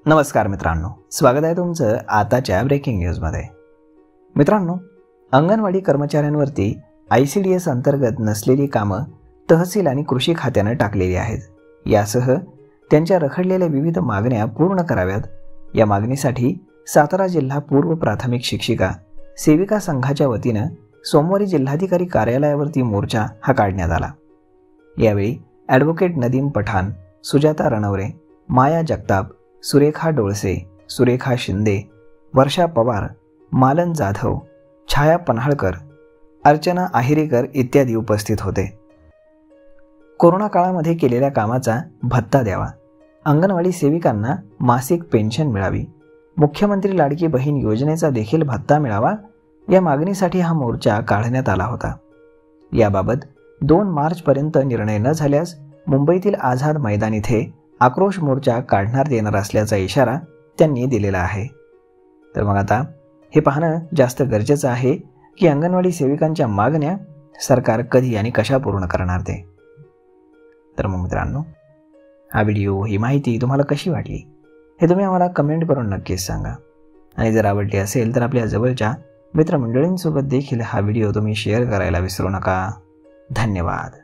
नमस्कार मित्रांनो, स्वागत आहे तुमचं आताच्या ब्रेकिंग न्यूजमध्ये। मित्रांनो, अंगणवाडी कर्मचाऱ्यांवरती ICDS अंतर्गत नसलेली कामं तहसील आणि कृषी खात्याने टाकलेली आहेत। यासह त्यांच्या रखडलेल्या विविध मागण्या पूर्ण कराव्यात या मागणीसाठी सातारा जिल्हा पूर्व प्राथमिक शिक्षिका सेविका संघाच्या वतीने सोमवारी जिल्हाधिकारी कार्यालयावरती मोर्चा हा काढण्यात आला। यावेळी ॲडव्होकेट नदीम पठाण, सुजाता रणवरे, माया जगताप, सुरेखा डोळसे, सुरेखा शिंदे, वर्षा पवार, मालन जाधव, छाया पन्हाळकर, अर्चना आहिरेकर इत्यादी उपस्थित होते। कोरोना काळामध्ये केलेल्या कामाचा भत्ता द्यावा, अंगणवाडी सेविकांना मासिक पेन्शन मिळावी, मुख्यमंत्री लाडकी बहीण योजनेचा देखील भत्ता मिळावा या मागणीसाठी हा मोर्चा काढण्यात आला होता। याबाबत 2 मार्चपर्यंत निर्णय न झाल्यास मुंबईतील आझाद मैदान इथे आक्रोश मोर्चा काढण्यात येणार असल्याचा इशारा त्यांनी दिलेला आहे। तर मग आता हे पाहणं जास्त गरजेचं आहे की अंगणवाडी सेविकांच्या मागण्या सरकार कधी आणि कशा पूर्ण करणार ते। तर मग मित्रांनो, हा व्हिडिओ, ही माहिती तुम्हाला कशी वाटली हे तुम्ही आम्हाला कमेंट करून नक्कीच सांगा। आणि जर आवडली असेल तर आपल्या जवळच्या मित्रमंडळींसोबत देखील हा व्हिडिओ तुम्ही शेअर करायला विसरू नका। धन्यवाद।